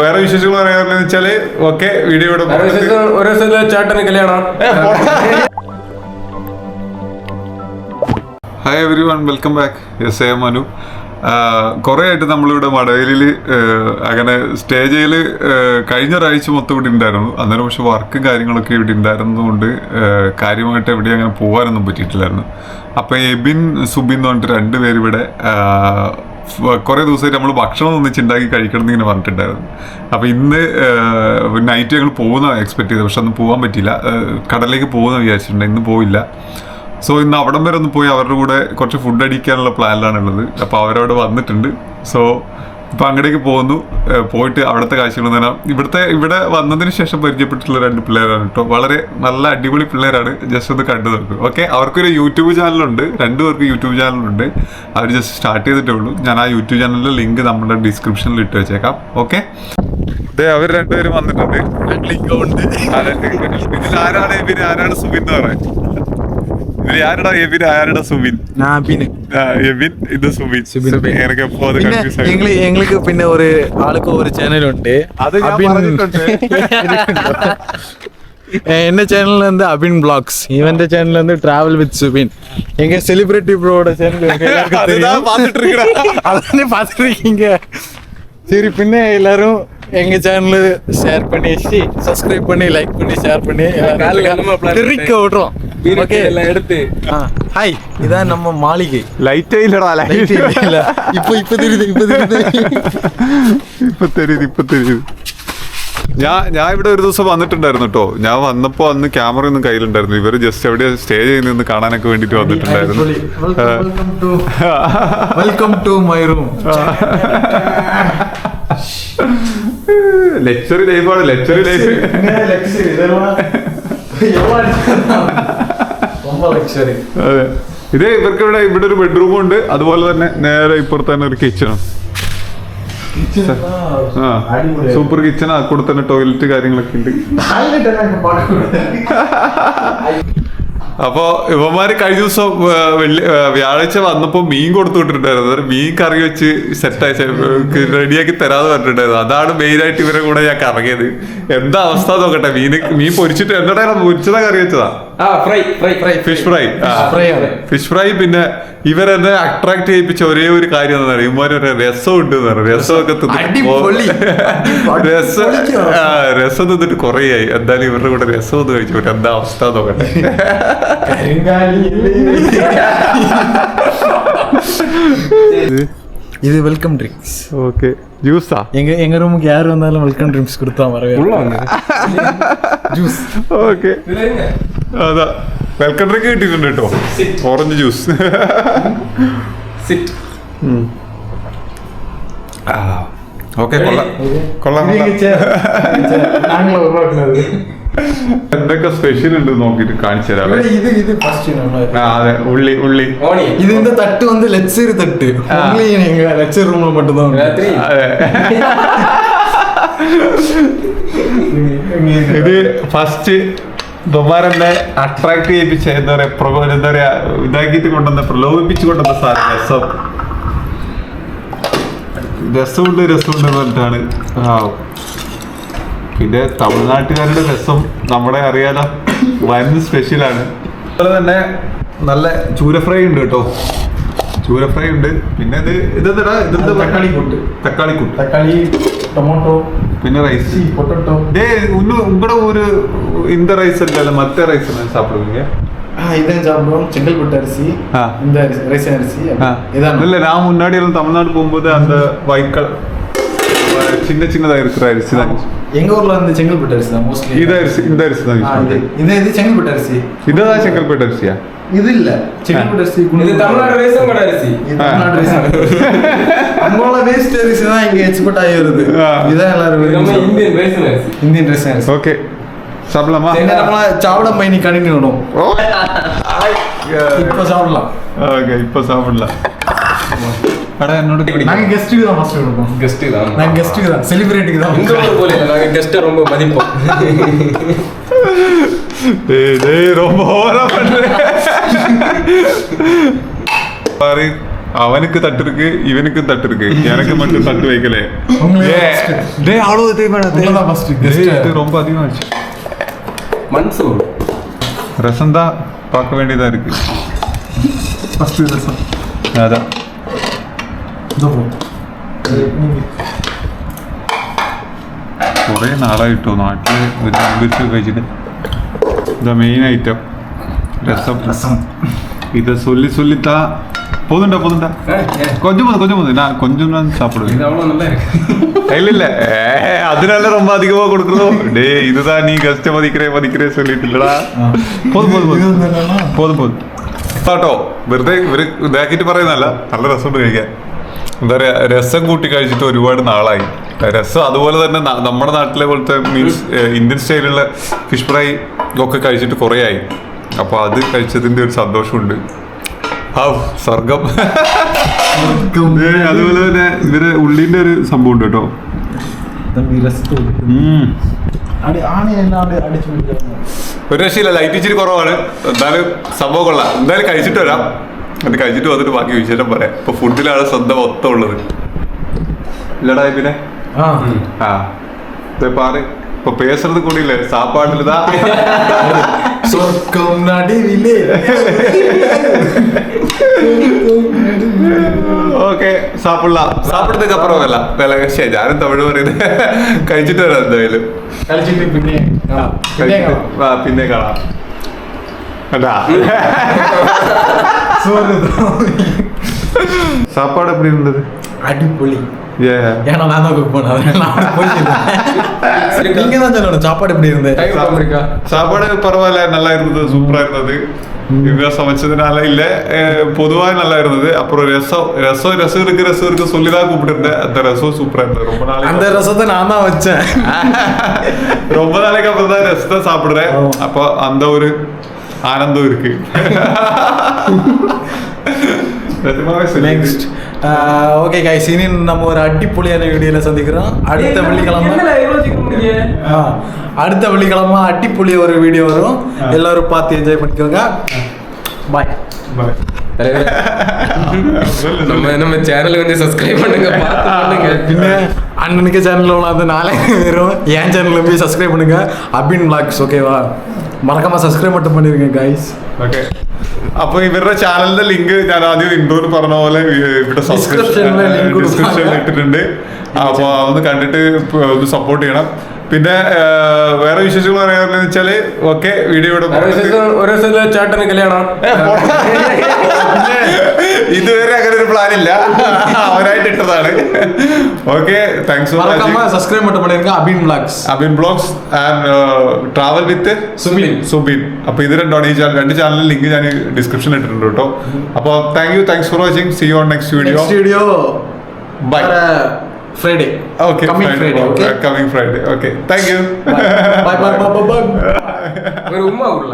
വേറെ വിശേഷങ്ങൾ പറയാറില്ലെന്ന് വെച്ചാല് ഓക്കെ വീഡിയോ ചേട്ടന് കല്യാണം. Hi every one, welcome back. Yes, I M Manu. കുറേ ആയിട്ട് നമ്മളിവിടെ മടവലിൽ അങ്ങനെ സ്റ്റേജിൽ കഴിഞ്ഞ ഒരാഴ്ച മൊത്തം ഇവിടെ ഉണ്ടായിരുന്നു. അന്നേരം പക്ഷെ വർക്കും കാര്യങ്ങളൊക്കെ ഇവിടെ ഉണ്ടായിരുന്നതുകൊണ്ട് കാര്യമായിട്ട് എവിടെ അങ്ങനെ പോകാനൊന്നും പറ്റിയിട്ടില്ലായിരുന്നു. അപ്പോൾ എബിൻ സുബിൻ എന്ന് പറഞ്ഞിട്ട് രണ്ടുപേരും ഇവിടെ കുറേ ദിവസമായിട്ട് നമ്മൾ ഭക്ഷണം ഒന്നിച്ചുണ്ടാക്കി കഴിക്കണം എന്നിങ്ങനെ പറഞ്ഞിട്ടുണ്ടായിരുന്നു. അപ്പോൾ ഇന്ന് നൈറ്റ് ഞങ്ങൾ പോകുന്ന എക്സ്പെക്ട് ചെയ്തത്, പക്ഷെ അന്ന് പോകാൻ പറ്റിയില്ല. കടലിലേക്ക് പോകുന്ന വിചാരിച്ചിട്ടുണ്ട്, ഇന്ന് പോയില്ല. സോ ഇന്ന് അവിടം വരെ ഒന്ന് പോയി അവരുടെ കൂടെ കുറച്ച് ഫുഡ് അടിക്കാനുള്ള പ്ലാനിലാണുള്ളത്. അപ്പോൾ അവരവിടെ വന്നിട്ടുണ്ട്. സോ ഇപ്പം അങ്ങടേക്ക് പോകുന്നു. പോയിട്ട് അവിടുത്തെ കാഴ്ചകൾ തന്നെ ഇവിടെ വന്നതിന് ശേഷം പരിചയപ്പെട്ടിട്ടുള്ള രണ്ട് പിള്ളേരാണ് കേട്ടോ. വളരെ നല്ല അടിപൊളി പിള്ളേരാണ്. ജസ്റ്റ് ഒന്ന് കണ്ടു നോക്കും. ഓക്കെ, അവർക്കൊരു യൂട്യൂബ് ചാനലുണ്ട്, രണ്ടുപേർക്ക് യൂട്യൂബ് ചാനലുണ്ട്. അവർ ജസ്റ്റ് സ്റ്റാർട്ട് ചെയ്തിട്ടേ ഉള്ളൂ. ഞാൻ ആ യൂട്യൂബ് ചാനലിൻ്റെ ലിങ്ക് നമ്മുടെ ഡിസ്ക്രിപ്ഷനിൽ ഇട്ട് വെച്ചേക്കാം. ഓക്കെ, അവർ രണ്ടുപേരും വന്നിട്ടുണ്ട്. ഇതിൽ ആരാണ് എബിൻ, ആരാണ് സുബിൻ എന്ന് പറയാൻ? ആരുടെ എബിൻ, ആരുടെ സുബിൻ? എബിൻ, ഇത് സുബിൻ. எங்களுக்கு பின்ன ஒரு ஆளுக்கு ஒரு சேனல் உண்டு. என்ன சேனல்ல இருந்து அபின் பிளாக்ஸ், இவன் சேனல்ல இருந்து டிராவல் வித் சுபின். எங்க செலிபிரிட்டி ப்ரோட சேனல் அதானே பாத்துட்டு இருக்கீங்க. சரி, பின்ன எல்லாரும் எங்க சேனல் ஷேர் பண்ணி சப்ஸ்கிரைப் பண்ணி லைக் பண்ணி ஷேர் பண்ணி தெரிவிக்க விடுறோம். ஓகே, எல்லாம் எடுத்து ஹாய், இதான் நம்ம மாளிகை. லைட்டே இல்லடா, லைட் இல்ல. இப்போ தெரியுது. ഞാൻ ഇവിടെ ഒരു ദിവസം വന്നിട്ടുണ്ടായിരുന്നു കേട്ടോ. ഞാൻ വന്നപ്പോ അന്ന് ക്യാമറ ഒന്നും കയ്യിലുണ്ടായിരുന്നു. ഇവര് ജസ്റ്റ് എവിടെ സ്റ്റേ ചെയ്യുന്ന കാണാനൊക്കെ വേണ്ടിട്ട് വന്നിട്ടുണ്ടായിരുന്നു. Welcome to my room. Luxury ലൈഫാണ്, ലക്ഷറി ലൈഫ്. അതെ, ഇത് ഇവർക്ക് ഇവിടെ ഒരു ബെഡ്റൂമും ഉണ്ട്. അതുപോലെ തന്നെ നേരെ ഇപ്പുറത്ത് തന്നെ ഒരു കിച്ചണും. Super kitchen. ആ കൂടെ തന്നെ ടോയ്ലറ്റ് കാര്യങ്ങളൊക്കെ ഉണ്ട്. അപ്പൊ ഇവന്മാര് കഴിഞ്ഞ ദിവസം വ്യാഴാഴ്ച വന്നപ്പോ മീൻ കൊടുത്തു വിട്ടിട്ടുണ്ടായിരുന്നു. മീൻ കറി വെച്ച് സെറ്റായി റെഡിയാക്കി തരാതെ പറഞ്ഞിട്ടുണ്ടായിരുന്നു. അതാണ് മെയിൻ ആയിട്ട് ഇവരെ കൂടെ ഞാൻ കറങ്ങിയത്. എന്താ അവസ്ഥ നോക്കട്ടെ. മീൻ പൊരിച്ചിട്ട് എന്നോട് പൊരിച്ചതാ, കറി വെച്ചതാ? Fish fry. Fish fry. പിന്നെ ഇവരെന്നെ അട്രാക്ട് ചെയ്യിപ്പിച്ച ഒരേ ഒരു കാര്യം എന്താ പറയുക, ഇവന്മാര് രസം ഉണ്ട് എന്ന് പറഞ്ഞു. രസമൊക്കെ രസം തിന്നിട്ട് കുറേ ആയി. എന്തായാലും ഇവരുടെ കൂടെ രസം ഒന്ന് കഴിച്ചു. എന്താ അവസ്ഥ നോക്കട്ടെ. இது வெல்கம் ட்ரிங்க்ஸ். ஓகே, ஜூஸா? எங்க ரூமுக்கு யார் வந்தாலும் வெல்கம் ட்ரிங்க்ஸ் கொடுத்தா வரவே ஜூஸ். ഓക്കെ, അതാ വെൽക്കം ഡ്രിങ്ക് കിട്ടിയിട്ടുണ്ട് കേട്ടോ. Orange juice. ഓക്കെ, കൊള്ളാം. എന്തൊക്കെ സ്പെഷ്യൽ ഉണ്ട് നോക്കിട്ട് കാണിച്ചു തരാം. അതെ, ഉള്ളി. ഇതിന്റെ തട്ട് വന്ന് ലെക്ചർ തട്ട്. ലെക്ചർ റൂമിൽ மட்டும்தான். ഇത് ഫസ്റ്റ് ബൊമാരെന്നെ അട്രാക്ട് ചെയ്യിപ്പിച്ച എന്താ പറയാ ഇതാക്കിയിട്ട് കൊണ്ടുവന്ന, പ്രലോഭിപ്പിച്ചു കൊണ്ടുവന്ന സാധനം രസമുണ്ട് പറഞ്ഞിട്ടാണ്. പിന്നെ തമിഴ്നാട്ടുകാരുടെ രസം നമ്മുടെ അറിയാലോ, വൻ സ്പെഷ്യലാണ്. അതുപോലെ തന്നെ നല്ല ചൂര ഫ്രൈ ഉണ്ട് കേട്ടോ. ചൂര ഫ്രൈ ഉണ്ട്. പിന്നെ ഇതെന്താ തക്കാളി, ടൊമാറ്റോ, പിന്നെ റൈസ്, പൊട്ടറ്റോ. ഉങ്ങളുടെ ഒരു இந்த ரைஸ் இல்ல மத்த ரைஸ் சாப்பிடுவீங்க? இதான் சாப்பிடுவோம். செங்கல்பட்டு அரிசி, இந்த ரேஷன் அரிசி. இதான் இல்ல, நான் முன்னாடி எல்லாம் தமிழ்நாடு போகும்போது அந்த ஒயிட் கலர் சின்னதா இருக்கிற அரிசி தான். எங்க ஊர்ல வந்து செங்கல்பட்டு அரிசி தான் மோஸ்ட்லி. இந்த அரிசி தான் யூஸ் பண்றேன். இது செங்கல்பட்டு அரிசி. இதுதான் செங்கல்பட்டு அரிசியா? இது இல்ல செங்கல்பட்டு அரிசி. இது தமிழ்நாடு ரேஷன் கடை அரிசி. தமிழ்நாடு ரேஷன் அங்கோல வேஸ்ட் அரிசி தான் இங்க எக்ஸ்போர்ட் ஆகி வருது. இதான் எல்லாரும் இந்தியன் ரேஷன் அரிசி. இந்தியன் ரேஷன் அரிசி. ஓகே, சாப்பிடலாமா? நம்ம சாப்பிட பயணி கணினி விடும். இப்போ சாப்பிடலாம். ஓகே, இப்போ சாப்பிடலாம். அட என்னோட நாங்க கெஸ்ட்டுக்கு தான் ஃபர்ஸ்ட் கொடுப்போம். கெஸ்ட்டுக்கு தான். நாங்க கெஸ்ட்டுக்கு தான், செலிபிரிட்டிக்கு தான். இந்த ஊர் போல நாங்க கெஸ்ட்டை ரொம்ப மதிப்போம். டேய் ரொம்ப ஓவரா பண்ற பாரு. அவனுக்கு தட்டு இருக்கு இவனுக்கு தட்டு இருக்கு எனக்கு மட்டும் தட்டு வைக்கல டேய் அவ்வளவு தேவையான first இது ரொம்ப அதிகமாச்சு மன்சூர் ரசம் தான் பார்க்க வேண்டியதா இருக்கு ഫസ്റ്റ് രസം அதான் കുറേ നാളായിട്ടോ നാട്ടില് ഒരു നോൺവെജ് കഴിച്ചിട്ട് ഇതാ മെയിൻ ഐറ്റം രസം ഇത് சொல்லித்தா போதுண்டா கொஞ்சம் நான் கொஞ்சம் தான் சாப்பிடுவேன் இது அவ்வளவு நல்லா இருக்கு இல்ல அதனால ரொம்ப அதிகமா கொடுக்குறோம் டேய் இதுதான் நீ கஷ்ட மதிக்கிறே சொல்லிட்டு இல்லடா പോതും കേട്ടോ വെറുതെ ഇവര് ഇതാക്കിട്ട് പറയുന്നല്ല നല്ല രസമുണ്ട് കഴിക്കാൻ എന്താ പറയാ രസം കൂട്ടി കഴിച്ചിട്ട് ഒരുപാട് നാളായി രസം അതുപോലെ തന്നെ നമ്മുടെ നാട്ടിലെ പോലത്തെ മീൻസ് ഇന്ത്യൻ സ്റ്റൈലുള്ള ഫിഷ് ഫ്രൈ ഒക്കെ കഴിച്ചിട്ട് കുറേ ആയി അപ്പൊ അത് കഴിച്ചതിന്റെ ഒരു സന്തോഷമുണ്ട് സ്വർഗം അതുപോലെ തന്നെ ഇവര് ഉള്ളിന്റെ ഒരു സംഭവം ഉണ്ട് കേട്ടോ ഒരു രക്ഷയില്ല ലൈറ്റ് ഇച്ചിരി കുറവാണ് എന്നാലും സംഭവം കൊള്ളാം എന്തായാലും കഴിച്ചിട്ട് വരാം അത് കഴിച്ചിട്ട് വന്നിട്ട് ബാക്കി വിശേഷം പറയാം ഇപ്പൊ ഫുഡിലാണ് സ്വന്തം മൊത്തം ഉള്ളത് ഇല്ലടാ പിന്നെ പാറ് ഇപ്പൊ പേசுறது கூட இல்ல சாப்பாடுலதான் சொர்க்கம் நடுவிலே ഓക്കെ സാപ്പിടുന്നതൊക്കെ അപ്പുറമല്ല ശരി ഞാനും തമിഴ് പറയുന്നത് കഴിച്ചിട്ട് വരാം എന്തായാലും പിന്നെ കാണാം കേട്ടാ சாப்பாடு எப்படி இருந்தது அடிப்பொலி ஏன்னா நான் தான் குக் பண்ணேன் நீங்க தான் சொல்லணும் சாப்பாடு எப்படி இருந்தது சாப்பாடு பரவாயில்ல நல்லா இருந்தது சூப்பரா இருந்தது இவங்க சமைச்சதுனால இல்ல பொதுவா நல்லா இருந்தது அப்புறம் ரசம் இருக்கு சொல்லிதான் கூப்பிட்டு அந்த ரசம் சூப்பரா இருந்தது ரொம்ப நாளைக்கு அந்த ரசத்தை நான் தான் வச்சேன் ரொம்ப நாளைக்கு அப்புறம் தான் ரசத்தை சாப்பிடுறேன் அப்போ அந்த ஒரு ஆனந்தம் இருக்கு நெக்ஸ்ட் ஓகே கைஸ் இனி நம்ம ஒரு அடிப்பொலியான வீடியோல சந்திக்கிறோம் அடுத்த வெள்ளிக்கிழமை அடிப்பொலி ஒரு வீடியோ வரும் எல்லாரும் பார்த்து என்ஜாய் பண்ணிக்கோங்க பாய் நம்ம சேனல் வந்து சப்ஸ்கிரைப் பண்ணுங்க പിന്നെ அண்ணனுக்கு சேனல்ல உள்ள அந்த 4000 பேரும் என் சேனல்ல போய் சப்ஸ்கிரைப் பண்ணுங்க அபின் vlogs ஓகேவா മറക്കാമ സബ്സ്ക്രൈബ് மட்டும் பண்ணிருங்க ഗൈസ് ഓക്കെ അപ്പൊ ഇവരുടെ ചാനലിന്റെ ലിങ്ക് ഞാൻ ആദ്യം ഇൻഡോർ പറഞ്ഞ പോലെ ഇവിടെ ഡിസ്ക്രിപ്ഷനിൽ ഇട്ടിട്ടുണ്ട് അപ്പൊ അതൊന്ന് കണ്ടിട്ട് ഒന്ന് സപ്പോർട്ട് ചെയ്യണം പിന്നെ വേറെ വിശേഷങ്ങൾ പറയാന്ന് വെച്ചാല് ഓക്കെ വീഡിയോ ഒരു ചേട്ടന് കല്യാണം ഇതുവരെ അങ്ങനെ ഒരു പ്ലാൻ ഇല്ല അവനായിട്ട് ഇട്ടതാണ് okay thanks for watching subscribe மட்டும் பண்ணிருங்க Abin vlogs and travel with Subin അപ്പൊ ഇത് രണ്ടാണ് ഈ രണ്ട് ചാനലിൽ ലിങ്ക് ഞാൻ ഡിസ്ക്രിപ്ഷനിൽ ഇട്ടിട്ടുണ്ട് കേട്ടോ അപ്പൊ thanks for watching see you on next video bye Friday. Okay. Coming Friday. Okay. Coming Friday. Okay. Thank you. Bye. Bye. ஒரு உம்மா உள்ள